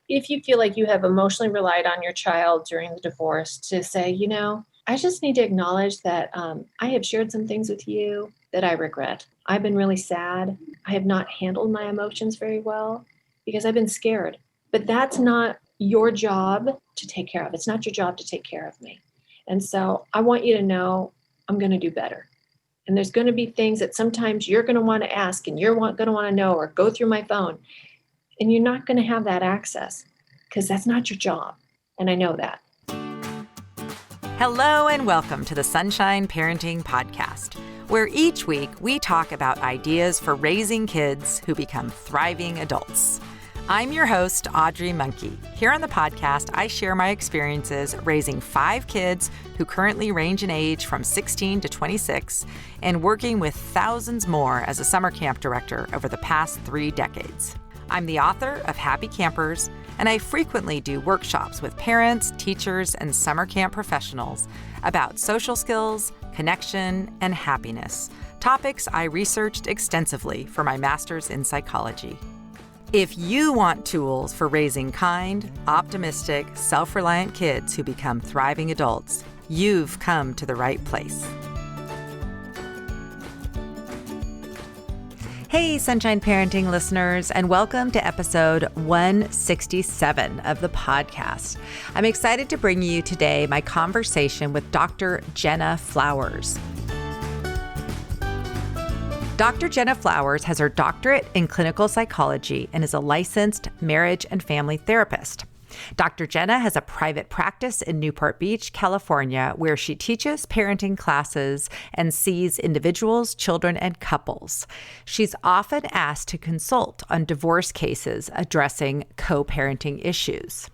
if you feel like you have emotionally relied on your child during the divorce, to say, I just need to acknowledge that I have shared some things with you that I regret. I've been really sad. I have not handled my emotions very well because I've been scared. But that's not your job to take care of. It's not your job to take care of me. And so I want you to know I'm going to do better. And there's going to be things that sometimes you're going to want to ask and you're going to want to know or go through my phone. And you're not going to have that access because that's not your job. And I know that. Hello and welcome to the Sunshine Parenting Podcast, where each week we talk about ideas for raising kids who become thriving adults. I'm your host, Audrey Monke. Here on the podcast, I share my experiences raising 5 kids who currently range in age from 16 to 26 and working with thousands more as a summer camp director over the past 3 decades. I'm the author of Happy Campers, and I frequently do workshops with parents, teachers, and summer camp professionals about social skills, connection, and happiness, topics I researched extensively for my master's in psychology. If you want tools for raising kind, optimistic, self-reliant kids who become thriving adults, you've come to the right place. Hey, Sunshine Parenting listeners, and welcome to episode 167 of the podcast. I'm excited to bring you today my conversation with Dr. Jenna Flowers. Dr. Jenna Flowers has her doctorate in clinical psychology and is a licensed marriage and family therapist. Dr. Jenna has a private practice in Newport Beach, California, where she teaches parenting classes and sees individuals, children, and couples. She's often asked to consult on divorce cases addressing co-parenting issues.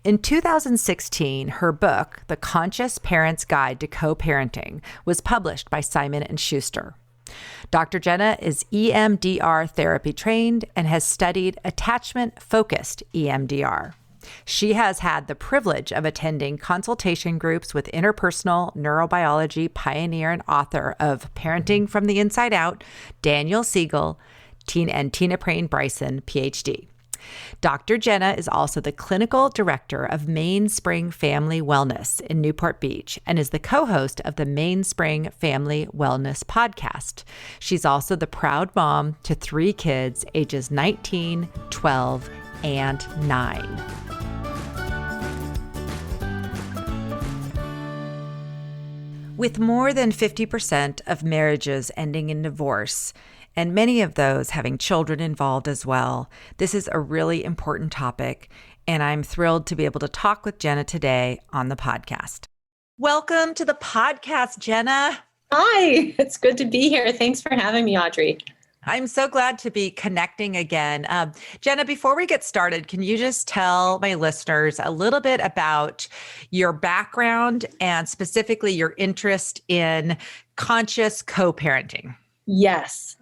In 2016, her book, The Conscious Parent's Guide to Co-Parenting, was published by Simon & Schuster. Dr. Jenna is EMDR therapy trained and has studied attachment-focused EMDR. She has had the privilege of attending consultation groups with interpersonal neurobiology pioneer and author of Parenting from the Inside Out, Daniel Siegel, and Tina Prain Bryson, PhD. Dr. Jenna is also the clinical director of Mainspring Family Wellness in Newport Beach and is the co-host of the Mainspring Family Wellness podcast. She's also the proud mom to 3 kids, ages 19, 12, and 9. With more than 50% of marriages ending in divorce, and many of those having children involved as well, this is a really important topic, and I'm thrilled to be able to talk with Jenna today on the podcast. Welcome to the podcast, Jenna. Hi, it's good to be here. Thanks for having me, Audrey. I'm so glad to be connecting again. Jenna, before we get started, can you just tell my listeners a little bit about your background and specifically your interest in conscious co-parenting? Yes.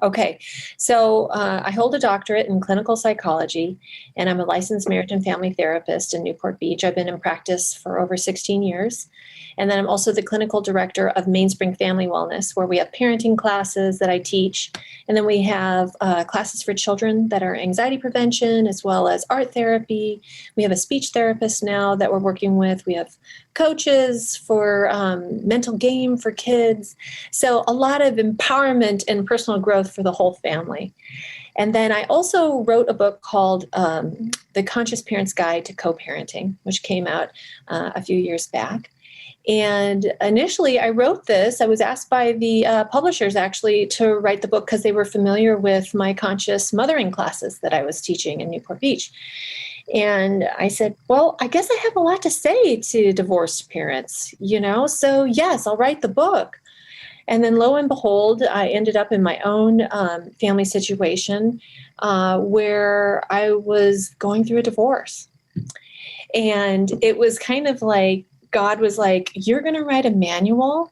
Okay. So I hold a doctorate in clinical psychology, and I'm a licensed marriage and family therapist in Newport Beach. I've been in practice for over 16 years. And then I'm also the clinical director of Mainspring Family Wellness, where we have parenting classes that I teach. And then we have classes for children that are anxiety prevention, as well as art therapy. We have a speech therapist now that we're working with. We have coaches for mental game for kids. So a lot of empowerment and personal growth for the whole family. And then I also wrote a book called The Conscious Parent's Guide to Co-Parenting, which came out a few years back. And initially I wrote this, I was asked by the publishers actually to write the book because they were familiar with my conscious mothering classes that I was teaching in Newport Beach. And I said, well, I guess I have a lot to say to divorced parents, so yes, I'll write the book. And then lo and behold, I ended up in my own family situation where I was going through a divorce. And it was kind of like, God was like, you're going to write a manual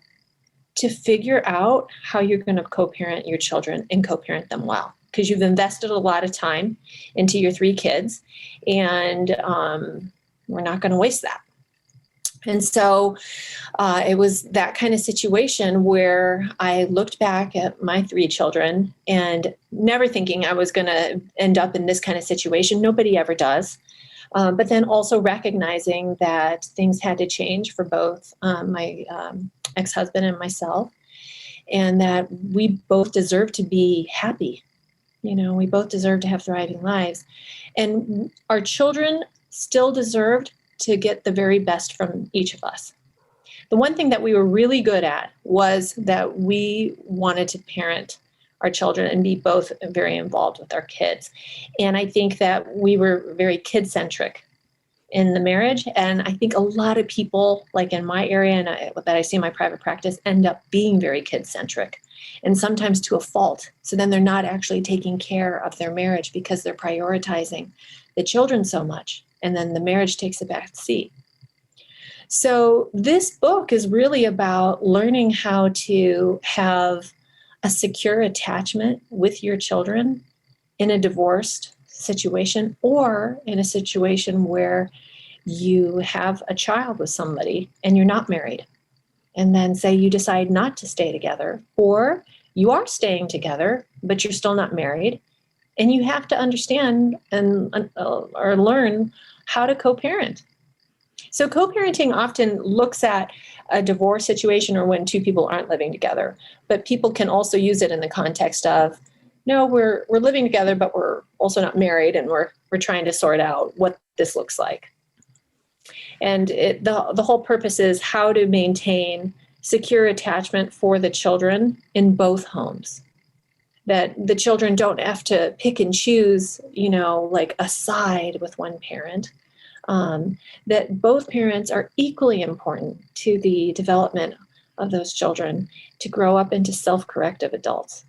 to figure out how you're going to co-parent your children and co-parent them well, because you've invested a lot of time into your 3 kids, and we're not going to waste that. And so it was that kind of situation where I looked back at my 3 children and never thinking I was going to end up in this kind of situation. Nobody ever does. But then also recognizing that things had to change for both my ex-husband and myself, and that we both deserve to be happy. We both deserve to have thriving lives. And our children still deserved to get the very best from each of us. The one thing that we were really good at was that we wanted to parent our children and be both very involved with our kids. And I think that we were very kid-centric in the marriage. And I think a lot of people, like in my area and that I see in my private practice, end up being very kid-centric, and sometimes to a fault. So then they're not actually taking care of their marriage because they're prioritizing the children so much. And then the marriage takes a back seat. So this book is really about learning how to have a secure attachment with your children in a divorced situation, or in a situation where you have a child with somebody and you're not married. And then say you decide not to stay together, or you are staying together, but you're still not married. And you have to understand or learn how to co-parent. So co-parenting often looks at a divorce situation or when 2 people aren't living together, but people can also use it in the context of, no, we're living together, but we're also not married, and we're trying to sort out what this looks like. And the whole purpose is how to maintain secure attachment for the children in both homes. That the children don't have to pick and choose, like a side with one parent. That both parents are equally important to the development of those children to grow up into self-corrective adults.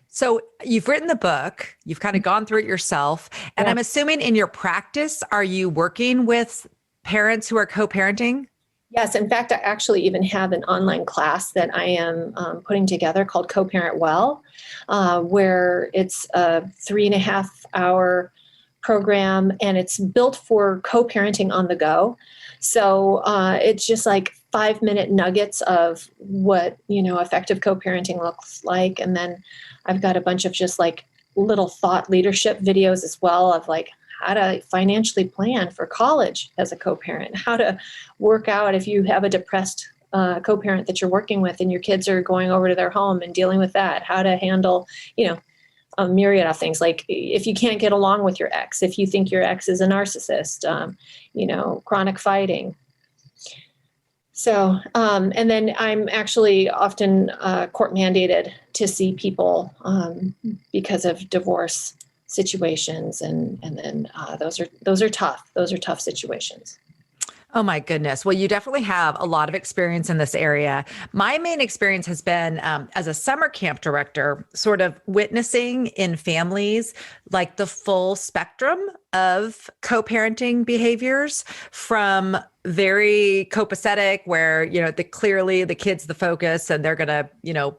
So you've written the book, you've kind of gone through it yourself, and I'm assuming in your practice, are you working with parents who are co-parenting? Yes. In fact, I actually even have an online class that I am putting together called Coparent Well, where it's a 3.5-hour program, and it's built for co-parenting on the go. So it's just like 5-minute nuggets of what, effective co-parenting looks like. And then I've got a bunch of just like little thought leadership videos as well, of like how to financially plan for college as a co-parent, how to work out if you have a depressed co-parent that you're working with and your kids are going over to their home and dealing with that, how to handle, a myriad of things. Like if you can't get along with your ex, if you think your ex is a narcissist, chronic fighting. So, and then I'm actually often court mandated to see people because of divorce situations, and then those are tough. Those are tough situations. Oh my goodness. Well, you definitely have a lot of experience in this area. My main experience has been as a summer camp director, sort of witnessing in families like the full spectrum of co-parenting behaviors, from very copacetic, where, clearly the kid's the focus and they're going to,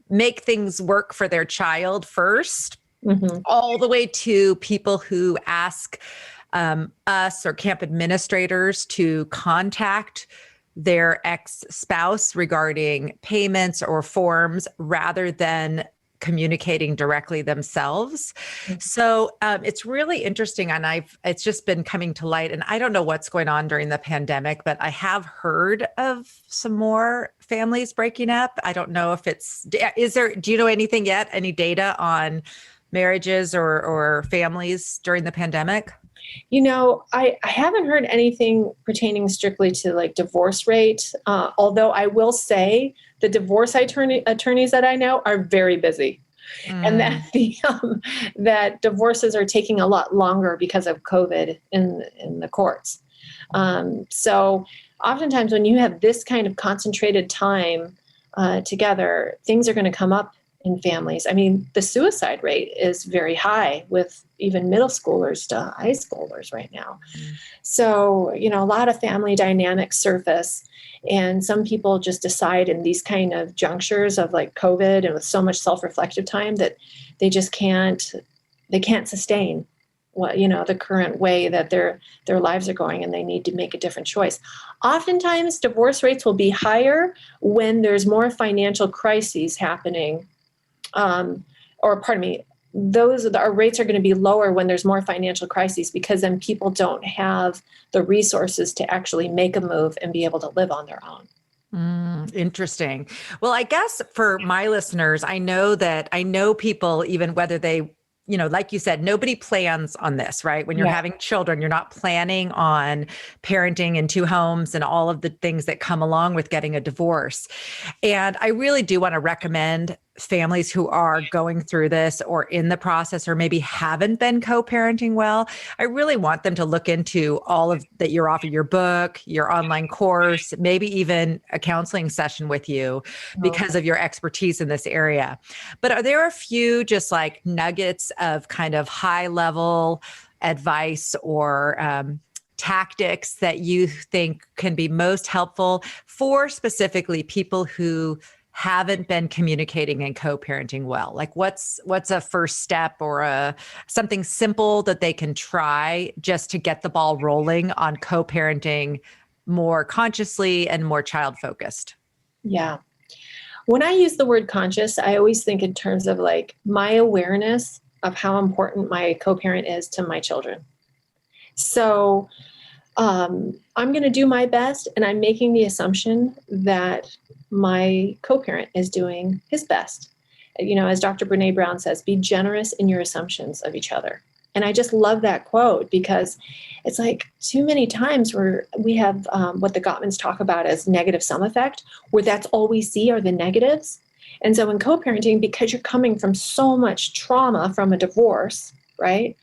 make things work for their child first, all the way to people who ask us or camp administrators to contact their ex-spouse regarding payments or forms rather than communicating directly themselves. So it's really interesting. And it's just been coming to light, and I don't know what's going on during the pandemic, but I have heard of some more families breaking up. I don't know if do you know anything yet? Any data on marriages or families during the pandemic? I haven't heard anything pertaining strictly to like divorce rate, although I will say the divorce attorneys that I know are very busy, and that that divorces are taking a lot longer because of COVID in the courts. So oftentimes when you have this kind of concentrated time together, things are going to come up in families. I mean, the suicide rate is very high with even middle schoolers to high schoolers right now. So, a lot of family dynamics surface, and some people just decide in these kind of junctures of like COVID and with so much self-reflective time that they just can't sustain what, the current way that their lives are going, and they need to make a different choice. Oftentimes, divorce rates will be higher when there's more financial crises happening. Or pardon me, our rates are going to be lower when there's more financial crises, because then people don't have the resources to actually make a move and be able to live on their own. Interesting. Well, I guess for my listeners, I know people, even whether they, like you said, nobody plans on this, right? When you're having children, you're not planning on parenting in two homes and all of the things that come along with getting a divorce. And I really do want to recommend families who are going through this or in the process, or maybe haven't been co-parenting well. I really want them to look into all of that you're offering, your book, your online course, maybe even a counseling session with you because of your expertise in this area. But are there a few just like nuggets of kind of high level advice or tactics that you think can be most helpful for specifically people who haven't been communicating and co-parenting well? Like what's a first step or something simple that they can try just to get the ball rolling on co-parenting more consciously and more child-focused? Yeah. When I use the word conscious, I always think in terms of like my awareness of how important my co-parent is to my children. So I'm going to do my best, and I'm making the assumption that my co-parent is doing his best. As Dr. Brene Brown says, be generous in your assumptions of each other. And I just love that quote, because it's like too many times where we have what the Gottmans talk about as negative sum effect, where that's all we see are the negatives. And so in co-parenting, because you're coming from so much trauma from a divorce, right?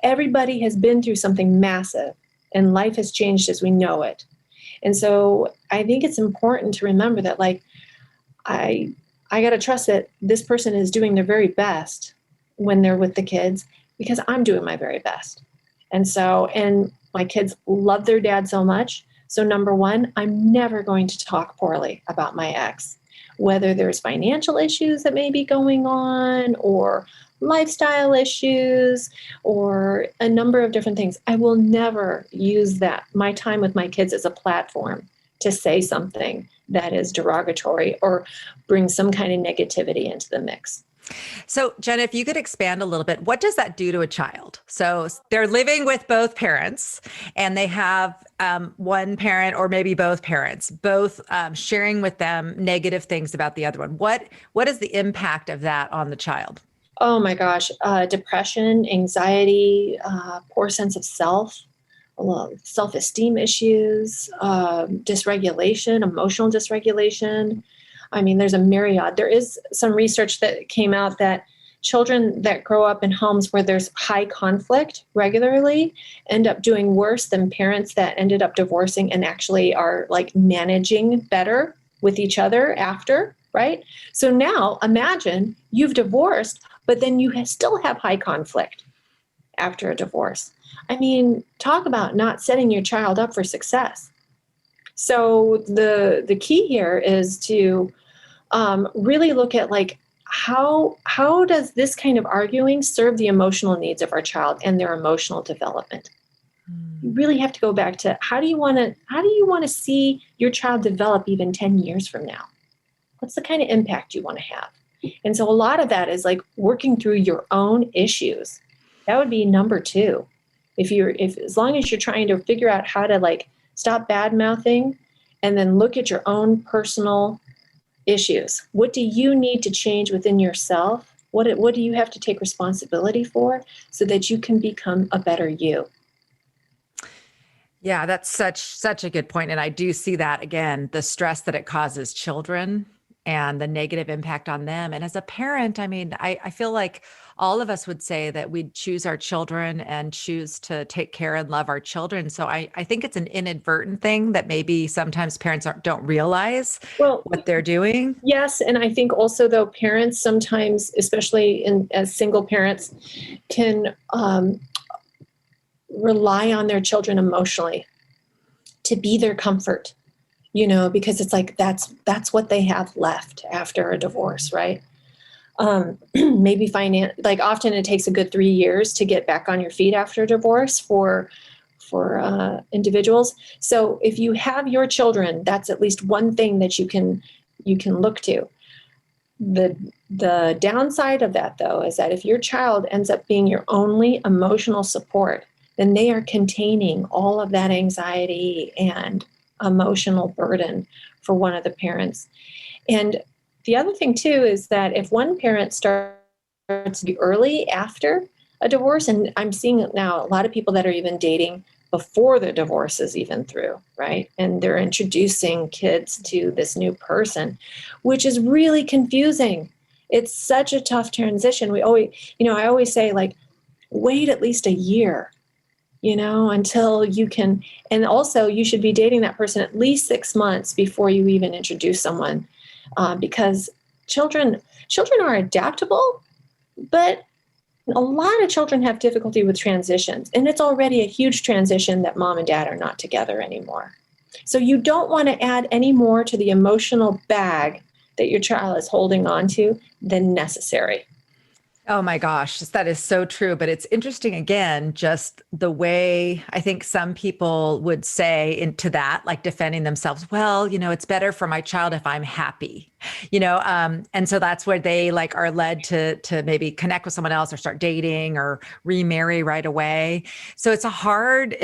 Everybody has been through something massive, and life has changed as we know it. And so I think it's important to remember that, like, I got to trust that this person is doing their very best when they're with the kids, because I'm doing my very best. And my kids love their dad so much. So number one, I'm never going to talk poorly about my ex, whether there's financial issues that may be going on, or lifestyle issues, or a number of different things. I will never use my time with my kids as a platform to say something that is derogatory or bring some kind of negativity into the mix. So, Jenna, if you could expand a little bit, what does that do to a child? So they're living with both parents, and they have one parent or maybe both parents, both sharing with them negative things about the other one. What is the impact of that on the child? Oh my gosh, depression, anxiety, poor sense of self-esteem issues, dysregulation, emotional dysregulation. I mean, there's a myriad. There is some research that came out that children that grow up in homes where there's high conflict regularly end up doing worse than parents that ended up divorcing and actually are like managing better with each other after, right? So now imagine you've divorced, but then you still have high conflict after a divorce. I mean, talk about not setting your child up for success. So the key here is to really look at like how does this kind of arguing serve the emotional needs of our child and their emotional development. You really have to go back to how do you want to see your child develop even 10 years from now? What's the kind of impact you want to have? And so a lot of that is like working through your own issues. That would be number two. If as long as you're trying to figure out how to like stop bad mouthing and then look at your own personal issues. What do you need to change within yourself? What do you have to take responsibility for so that you can become a better you? Yeah, that's such a good point. And I do see that again, the stress that it causes children and the negative impact on them. And as a parent, I mean, I feel like all of us would say that we'd choose our children and choose to take care and love our children. So I think it's an inadvertent thing that maybe sometimes parents don't realize what they're doing. Yes. And I think also though, parents sometimes, especially as single parents, can rely on their children emotionally to be their comfort. Because it's like that's what they have left after a divorce, right? maybe like often it takes a good 3 years to get back on your feet after divorce for individuals. So if you have your children, that's at least one thing that you can look to. The downside of that, though, is that if your child ends up being your only emotional support, then they are containing all of that anxiety and emotional burden for one of the parents. And the other thing, too, is that if one parent starts early after a divorce, and I'm seeing now a lot of people that are even dating before the divorce is even through, right? And they're introducing kids to this new person, which is really confusing. It's such a tough transition. I always say, like, wait at least a year, until you can. And also, you should be dating that person at least 6 months before you even introduce someone, because children are adaptable, but a lot of children have difficulty with transitions, and it's already a huge transition that mom and dad are not together anymore. So you don't want to add any more to the emotional bag that your child is holding on to than necessary. Oh my gosh, that is so true. But it's interesting, again, just the way I think some people would say into that, like defending themselves, well, it's better for my child if I'm happy, and so that's where they like are led to maybe connect with someone else or start dating or remarry right away. So it's a hard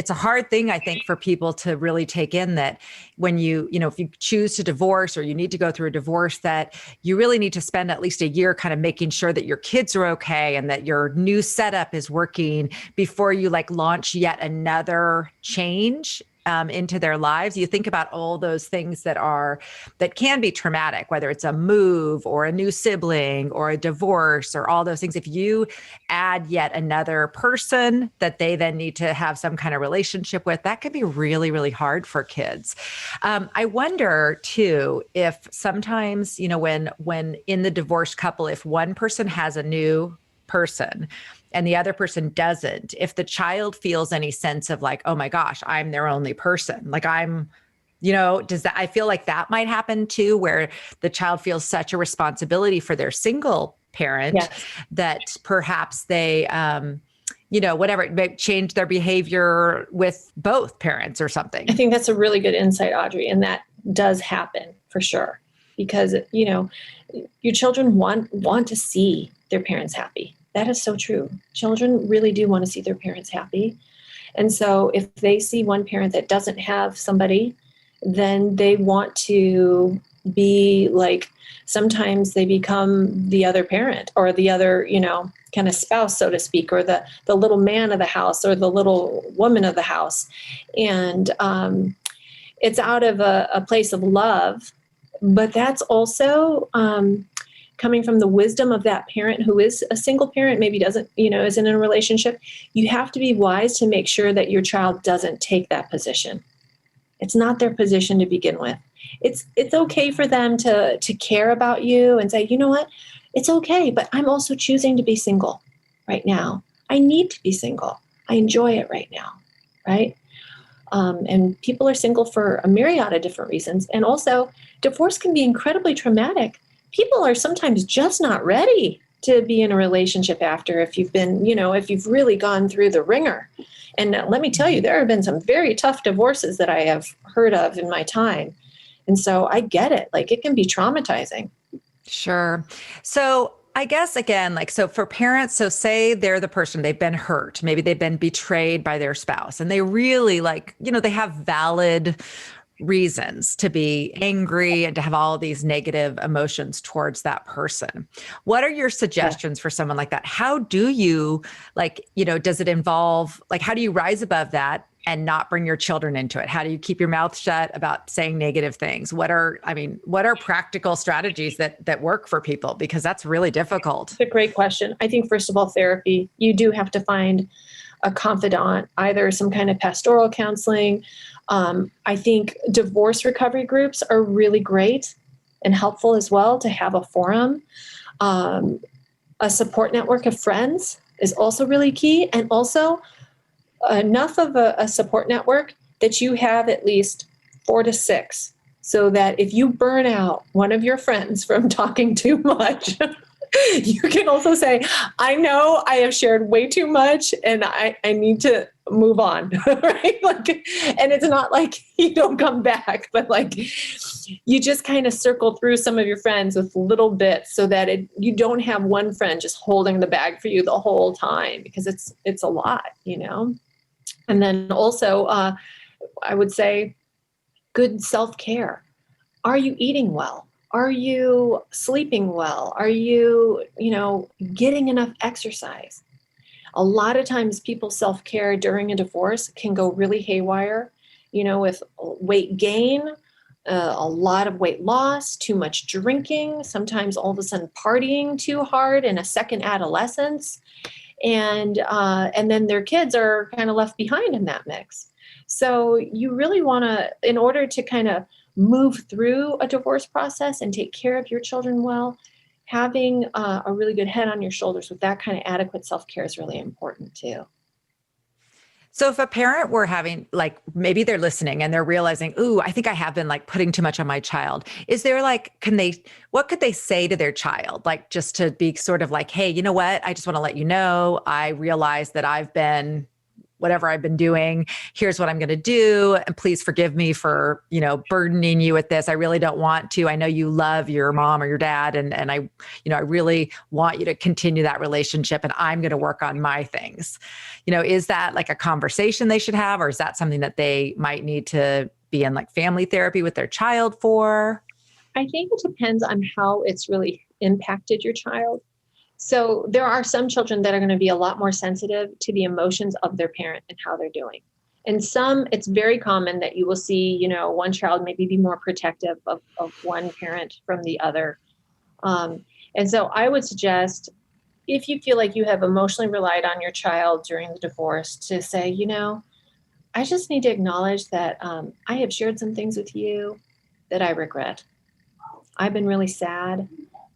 thing, I think, for people to really take in, that when if you choose to divorce or you need to go through a divorce, that you really need to spend at least a year kind of making sure that your kids are okay and that your new setup is working before you like launch yet another change into their lives. You think about all those things that can be traumatic, whether it's a move or a new sibling or a divorce or all those things. If you add yet another person that they then need to have some kind of relationship with, that could be really, really hard for kids. I wonder too, if sometimes, when in the divorced couple, if one person has a new person and the other person doesn't, if the child feels any sense of like, oh my gosh, I'm their only person. Like I feel like that might happen too, where the child feels such a responsibility for their single parent. Yes. That perhaps they, whatever, it may change their behavior with both parents or something. I think that's a really good insight, Audrey. And that does happen for sure, because, your children want to see their parents happy. That is so true. Children really do want to see their parents happy. And so if they see one parent that doesn't have somebody, then they want to be like, sometimes they become the other parent or the other, kind of spouse, so to speak, or the little man of the house or the little woman of the house. And it's out of a place of love, but that's also coming from the wisdom of that parent who is a single parent, maybe isn't in a relationship. You have to be wise to make sure that your child doesn't take that position. It's not their position to begin with. It's okay for them to care about you and say, you know what, it's okay, but I'm also choosing to be single right now. I need to be single. I enjoy it right now, right? And people are single for a myriad of different reasons. And also, divorce can be incredibly traumatic. People are sometimes just not ready to be in a relationship after, if you've been, if you've really gone through the ringer. And let me tell you, there have been some very tough divorces that I have heard of in my time. And so I get it. Like, it can be traumatizing. Sure. So I guess, again, so for parents, so say they're the person, they've been hurt, maybe they've been betrayed by their spouse, and they really they have valid reasons to be angry and to have all these negative emotions towards that person. What are your suggestions for someone like that? How do you does it involve, how do you rise above that and not bring your children into it? How do you keep your mouth shut about saying negative things? What are practical strategies that work for people? Because that's really difficult. It's a great question. I think, first of all, therapy. You do have to find a confidant, either some kind of pastoral counseling. I think divorce recovery groups are really great and helpful as well to have a forum. A support network of friends is also really key. And also enough of a support network that you have at least 4 to 6, so that if you burn out one of your friends from talking too much, You can also say, I know I have shared way too much and I need to move on, right? Like, and it's not like you don't come back, but like you just kind of circle through some of your friends with little bits so that you don't have one friend just holding the bag for you the whole time, because it's a lot, And then also, I would say good self-care. Are you eating well? Are you sleeping well? Are you, getting enough exercise? A lot of times people's self-care during a divorce can go really haywire, with weight gain, a lot of weight loss, too much drinking, sometimes all of a sudden partying too hard in a second adolescence. And then their kids are kind of left behind in that mix. So you really want to, in order to kind of move through a divorce process and take care of your children well, having a really good head on your shoulders with that kind of adequate self-care is really important too. So if a parent were having, like, maybe they're listening and they're realizing, ooh, I think I have been like putting too much on my child. Is there like, what could they say to their child? Like, just to be sort of like, hey, you know what? I just want to let you know, I realize that I've been whatever I've been doing. Here's what I'm going to do. And please forgive me for, burdening you with this. I really don't want to. I know you love your mom or your dad. And I really want you to continue that relationship, and I'm going to work on my things. Is that like a conversation they should have, or is that something that they might need to be in like family therapy with their child for? I think it depends on how it's really impacted your child. So there are some children that are going to be a lot more sensitive to the emotions of their parent and how they're doing. And some, it's very common that you will see, one child maybe be more protective of one parent from the other. And so I would suggest, if you feel like you have emotionally relied on your child during the divorce, to say, I just need to acknowledge that I have shared some things with you that I regret. I've been really sad.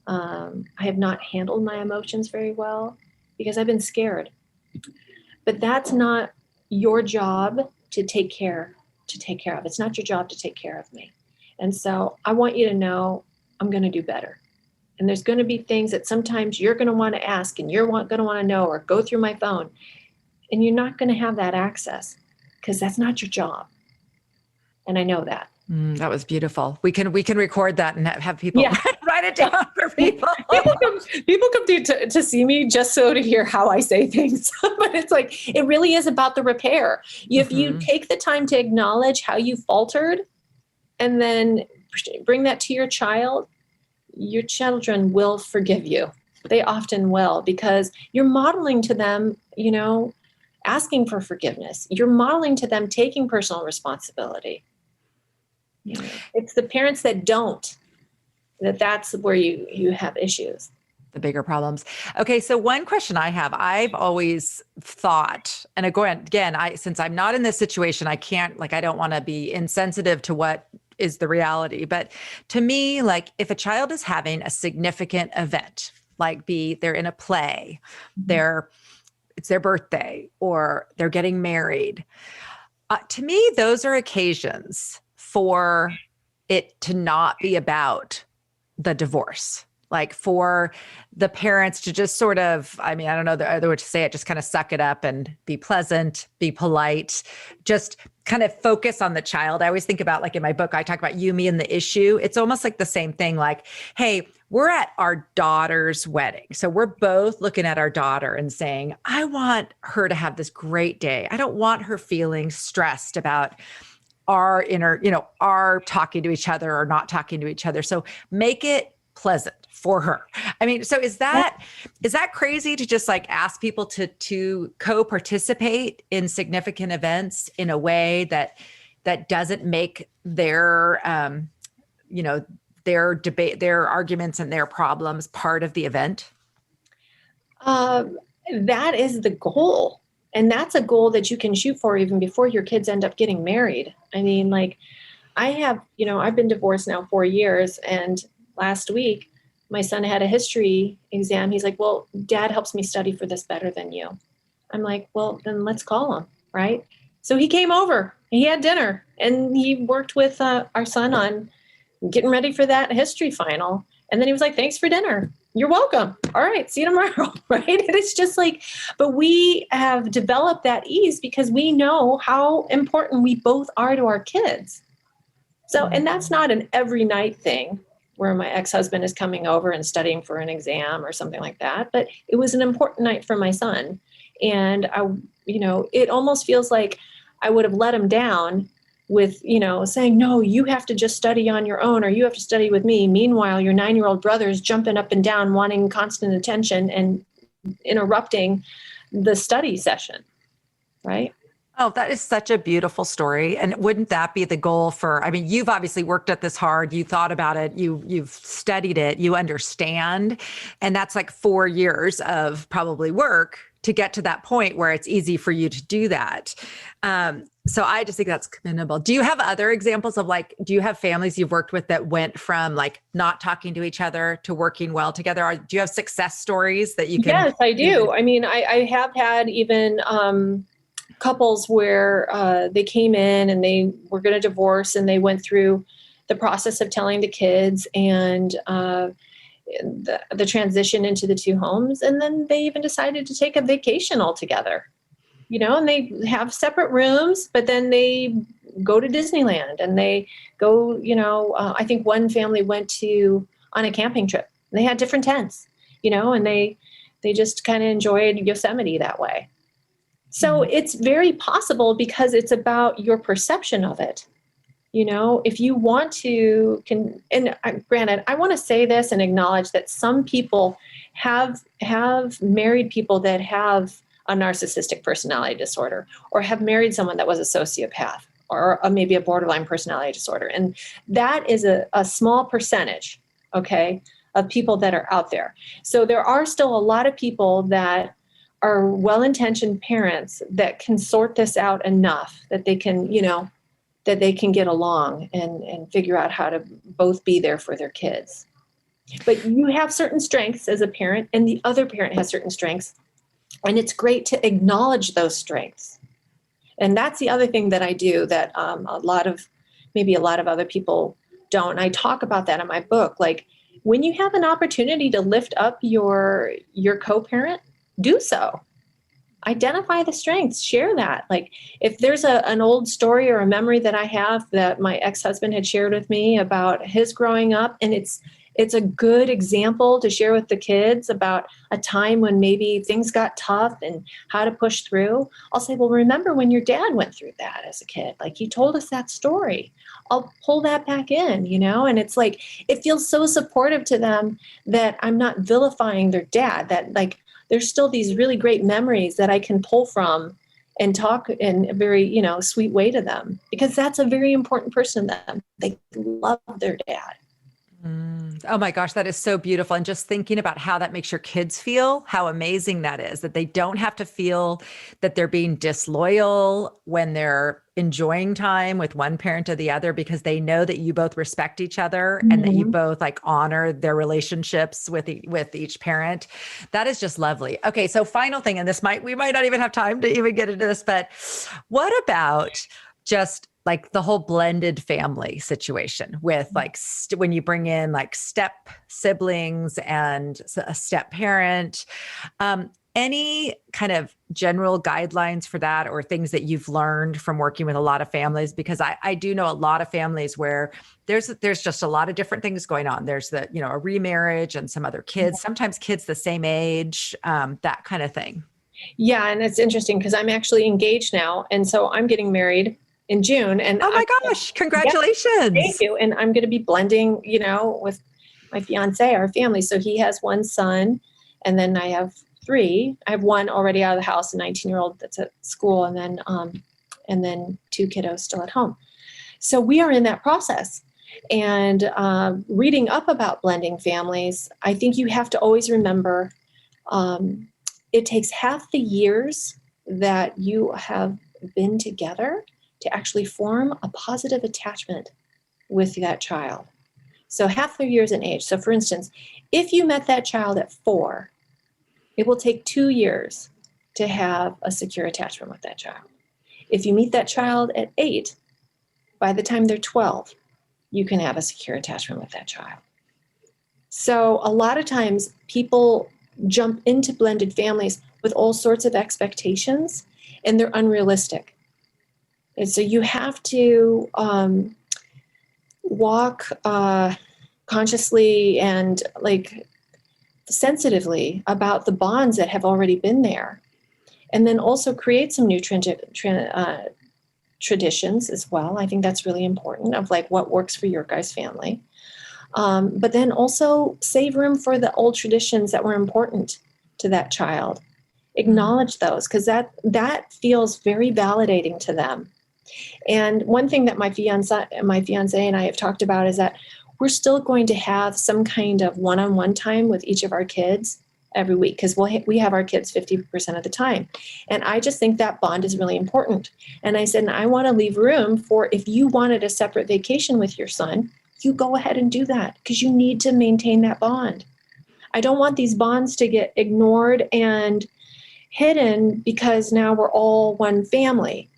I have not handled my emotions very well because I've been scared. But that's not your job to take care of. It's not your job to take care of me. And so I want you to know I'm going to do better. And there's going to be things that sometimes you're going to want to ask and you're going to want to know, or go through my phone. And you're not going to have that access because that's not your job. And I know that. That was beautiful. We can record that and have people write it down for people. People come to see me just so to hear how I say things. But it's like, it really is about the repair. If you take the time to acknowledge how you faltered and then bring that to your child, your children will forgive you. They often will, because you're modeling to them, asking for forgiveness. You're modeling to them taking personal responsibility. It's the parents that don't, that's where you have issues. The bigger problems. Okay. So one question I have, I've always thought, and again, since I'm not in this situation, I don't want to be insensitive to what is the reality. But to me, like, if a child is having a significant event, like they're in a play, it's their birthday, or they're getting married. To me, those are occasions for it to not be about the divorce, like for the parents to just sort of, I don't know the other way to say it, just kind of suck it up and be pleasant, be polite, just kind of focus on the child. I always think about, like in my book, I talk about you, me, and the issue. It's almost like the same thing. Like, hey, we're at our daughter's wedding. So we're both looking at our daughter and saying, I want her to have this great day. I don't want her feeling stressed about our our talking to each other or not talking to each other. So make it pleasant for her. So is that crazy to just like ask people to co-participate in significant events in a way that doesn't make their their debate, their arguments and their problems part of the event? That is the goal. And that's a goal that you can shoot for even before your kids end up getting married. I've been divorced now 4 years, and last week my son had a history exam. He's like, well, Dad helps me study for this better than you. I'm like, well, then let's call him, right? So he came over, he had dinner, and he worked with our son on getting ready for that history final. And then he was like, thanks for dinner. You're welcome. All right. See you tomorrow. Right. And it's just like, but we have developed that ease because we know how important we both are to our kids. So, and that's not an every night thing where my ex-husband is coming over and studying for an exam or something like that. But it was an important night for my son. And it almost feels like I would have let him down with, saying, no, you have to just study on your own or you have to study with me. Meanwhile, your 9-year-old brother is jumping up and down, wanting constant attention and interrupting the study session. Right. Oh, that is such a beautiful story. And wouldn't that be the goal for, I mean, you've obviously worked at this hard, you thought about it, you've studied it, you understand. And that's like 4 years of probably work to get to that point where it's easy for you to do that. So I just think that's commendable. Do you have other examples of do you have families you've worked with that went from not talking to each other to working well together? Or do you have success stories that you can? Yes, I do. I mean, I have had even, couples where they came in and they were going to divorce and they went through the process of telling the kids and the transition into the two homes. And then they even decided to take a vacation altogether, and they have separate rooms, but then they go to Disneyland and they go, I think one family went on a camping trip. They had different tents, and they just kind of enjoyed Yosemite that way. So it's very possible because it's about your perception of it. If you want to, granted, I want to say this and acknowledge that some people have married people that have a narcissistic personality disorder or have married someone that was a sociopath or maybe a borderline personality disorder. And that is a small percentage, okay, of people that are out there. So there are still a lot of people that are well-intentioned parents that can sort this out enough that they can, that they can get along and figure out how to both be there for their kids. But you have certain strengths as a parent and the other parent has certain strengths. And it's great to acknowledge those strengths. And that's the other thing that I do that a lot of other people don't. And I talk about that in my book. When you have an opportunity to lift up your co-parent, do so. Identify the strengths, share that. If there's an old story or a memory that I have that my ex-husband had shared with me about his growing up, and it's a good example to share with the kids about a time when maybe things got tough and how to push through. I'll say, well, remember when your dad went through that as a kid? He told us that story. I'll pull that back in, and it's it feels so supportive to them that I'm not vilifying their dad, that there's still these really great memories that I can pull from and talk in a very, sweet way to them, because that's a very important person to them. They love their dad. Oh my gosh, that is so beautiful. And just thinking about how that makes your kids feel, how amazing that is, that they don't have to feel that they're being disloyal when they're enjoying time with one parent or the other, because they know that you both respect each other and that you both honor their relationships with each parent. That is just lovely. Okay. So final thing, and we might not even have time to even get into this, but what about just the whole blended family situation with when you bring in step siblings and a step parent, any kind of general guidelines for that or things that you've learned from working with a lot of families? Because I do know a lot of families where there's just a lot of different things going on. There's a remarriage and some other kids, sometimes kids the same age, that kind of thing. Yeah. And it's interesting because I'm actually engaged now. And so I'm getting married in June. And oh my gosh, congratulations. Yeah, thank you. And I'm going to be blending, with my fiance, our family. So he has one son and then I have 3. I have one already out of the house, a 19-year-old that's at school, and then 2 kiddos still at home. So we are in that process. And reading up about blending families, I think you have to always remember it takes half the years that you have been together to actually form a positive attachment with that child. So half their years in age. So for instance, if you met that child at 4, it will take 2 years to have a secure attachment with that child. If you meet that child at 8, by the time they're 12, you can have a secure attachment with that child. So a lot of times people jump into blended families with all sorts of expectations, and they're unrealistic. And so you have to walk consciously and like sensitively about the bonds that have already been there, and then also create some new traditions as well. I think that's really important, of like what works for your guys' family. But then also save room for the old traditions that were important to that child. Acknowledge those, because that feels very validating to them. And one thing that my fiance and I have talked about is that we're still going to have some kind of one-on-one time with each of our kids every week, because we have our kids 50% of the time. And I just think that bond is really important. And I said, I want to leave room for, if you wanted a separate vacation with your son, you go ahead and do that, because you need to maintain that bond. I don't want these bonds to get ignored and hidden because now we're all one family.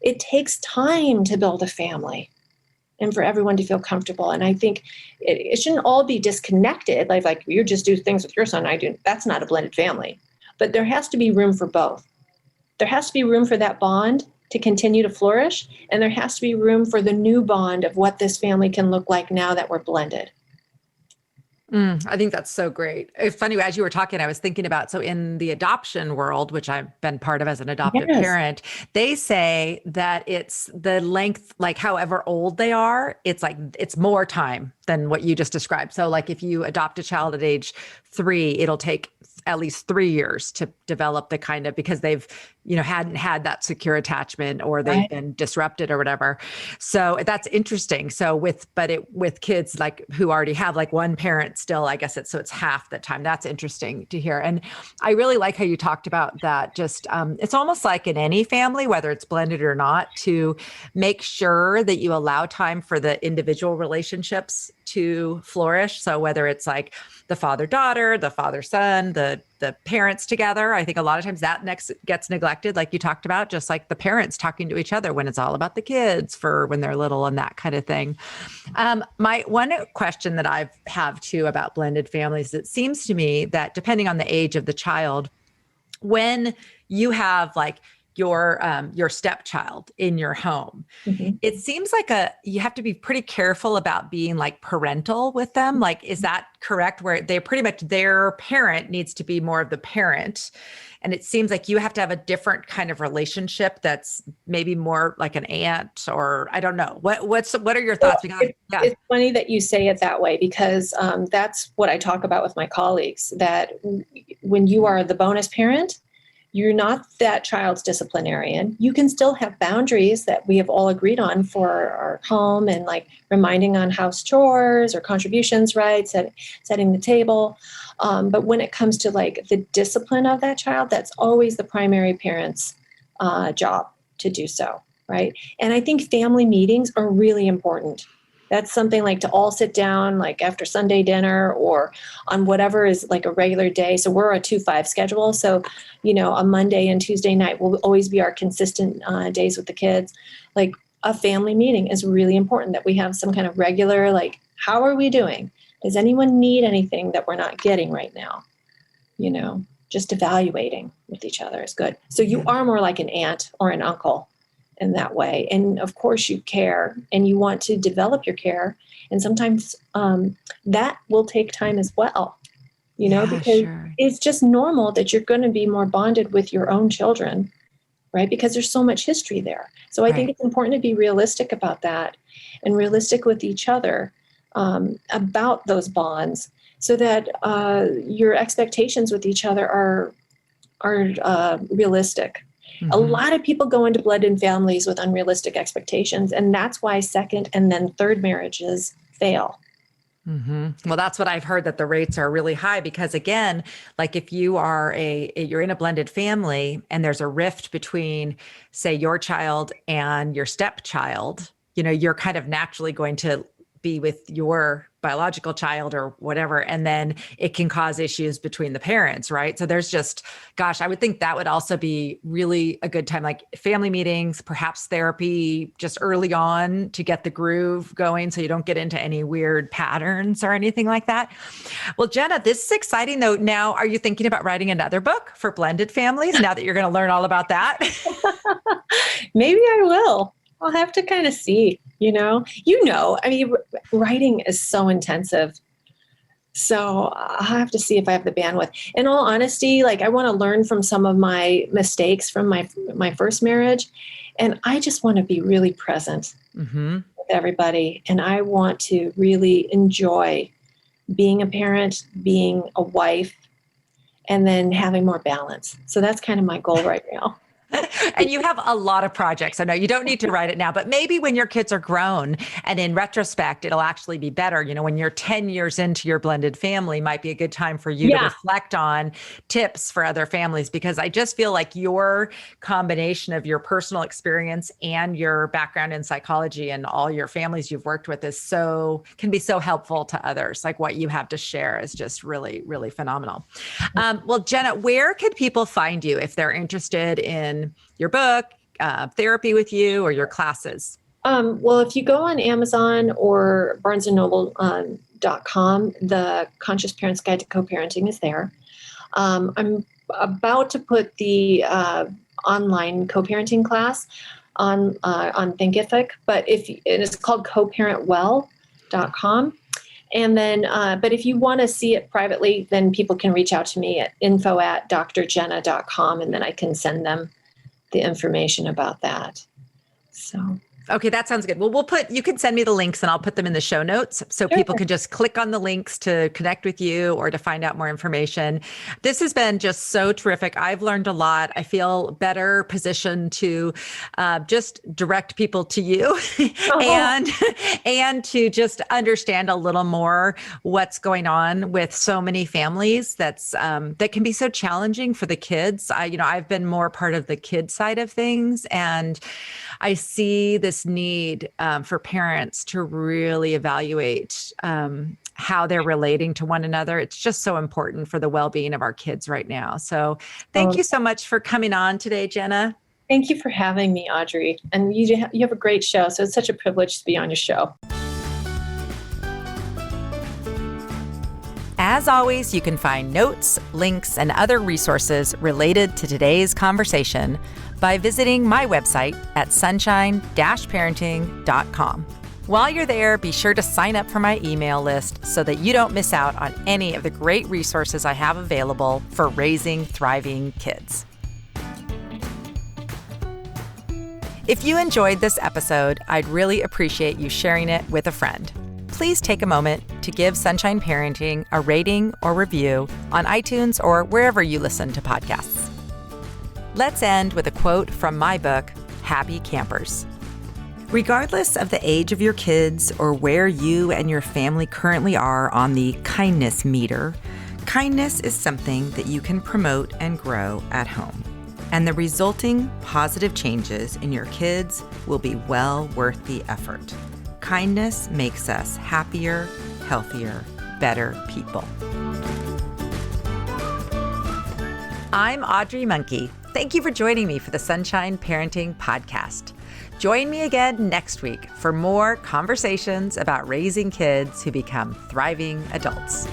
It takes time to build a family and for everyone to feel comfortable. And I think it shouldn't all be disconnected. Like you just do things with your son, I do. That's not a blended family. But there has to be room for both. There has to be room for that bond to continue to flourish. And there has to be room for the new bond of what this family can look like now that we're blended. I think that's so great. It's funny, as you were talking, I was thinking about, so in the adoption world, which I've been part of as an adoptive parent, they say that it's the length, like however old they are, it's like, it's more time than what you just described. So like if you adopt a child at age 3, it'll take at least 3 years to develop the kind of, because they've, hadn't had that secure attachment, or they've been disrupted or whatever. So that's interesting. So with kids like who already have like one parent still, I guess it's half the time. That's interesting to hear. And I really like how you talked about that. Just, it's almost like in any family, whether it's blended or not, to make sure that you allow time for the individual relationships to flourish. So whether it's like the father-daughter, the father-son, the parents together, I think a lot of times that next gets neglected, like you talked about, just like the parents talking to each other when it's all about the kids for when they're little and that kind of thing. My one question that I have too about blended families, it seems to me that depending on the age of the child, when you have like your stepchild in your home, it seems like you have to be pretty careful about being like parental with them. Like, is that correct? Where they pretty much, their parent needs to be more of the parent. And it seems like you have to have a different kind of relationship that's maybe more like an aunt, or I don't know. What are your thoughts? Well, it's funny that you say it that way, because that's what I talk about with my colleagues, that when you are the bonus parent, you're not that child's disciplinarian. You can still have boundaries that we have all agreed on for our home, and like reminding on house chores or contributions, right? Setting the table. But when it comes to like the discipline of that child, that's always the primary parent's job to do so, right? And I think family meetings are really important. That's something like to all sit down like after Sunday dinner or on whatever is like a regular day. So we're a 2-5 schedule. So, a Monday and Tuesday night will always be our consistent days with the kids. Like a family meeting is really important, that we have some kind of regular, like, how are we doing? Does anyone need anything that we're not getting right now? Just evaluating with each other is good. So you are more like an aunt or an uncle in that way. And of course you care and you want to develop your care. And sometimes that will take time as well, because it's just normal that you're going to be more bonded with your own children, right? Because there's so much history there. So I think it's important to be realistic about that, and realistic with each other about those bonds, so that your expectations with each other are realistic. A lot of people go into blended families with unrealistic expectations, and that's why second and then third marriages fail. Well, that's what I've heard, that the rates are really high, because again, like if you're in a blended family and there's a rift between, say, your child and your stepchild, you're kind of naturally going to be with your biological child or whatever. And then it can cause issues between the parents, right? So there's just, gosh, I would think that would also be really a good time, like family meetings, perhaps therapy just early on to get the groove going so you don't get into any weird patterns or anything like that. Well, Jenna, this is exciting though. Now, are you thinking about writing another book for blended families now that you're going to learn all about that? Maybe I will. I'll have to kind of see, I mean, writing is so intensive. So I'll have to see if I have the bandwidth. In all honesty, like I want to learn from some of my mistakes from my first marriage. And I just want to be really present with everybody. And I want to really enjoy being a parent, being a wife, and then having more balance. So that's kind of my goal right now. And you have a lot of projects. I know you don't need to write it now, but maybe when your kids are grown and in retrospect, it'll actually be better. When you're 10 years into your blended family, might be a good time for you to reflect on tips for other families, because I just feel like your combination of your personal experience and your background in psychology and all your families you've worked with can be so helpful to others. Like what you have to share is just really, really phenomenal. Well, Jenna, where can people find you if they're interested in your book, therapy with you, or your classes? Well, if you go on Amazon or barnesandnoble.com, the Conscious Parents Guide to Coparenting is there. I'm about to put the online co-parenting class on Thinkific, but it's called coparentwell.com. And then, but if you want to see it privately, then people can reach out to me at info@drjenna.com, and then I can send them the information about that. So. Okay, that sounds good. Well, you can send me the links and I'll put them in the show notes so people can just click on the links to connect with you or to find out more information. This has been just so terrific. I've learned a lot. I feel better positioned to just direct people to you and to just understand a little more what's going on with so many families that can be so challenging for the kids. I've been more part of the kid side of things, and I see this need for parents to really evaluate how they're relating to one another. It's just so important for the well-being of our kids right now. So thank you so much for coming on today, Jenna. Thank you for having me, Audrey. And you have a great show. So it's such a privilege to be on your show. As always, you can find notes, links, and other resources related to today's conversation by visiting my website at sunshine-parenting.com. While you're there, be sure to sign up for my email list so that you don't miss out on any of the great resources I have available for raising thriving kids. If you enjoyed this episode, I'd really appreciate you sharing it with a friend. Please take a moment to give Sunshine Parenting a rating or review on iTunes or wherever you listen to podcasts. Let's end with a quote from my book, Happy Campers. Regardless of the age of your kids or where you and your family currently are on the kindness meter, kindness is something that you can promote and grow at home. And the resulting positive changes in your kids will be well worth the effort. Kindness makes us happier, healthier, better people. I'm Audrey Monke. Thank you for joining me for the Sunshine Parenting Podcast. Join me again next week for more conversations about raising kids who become thriving adults.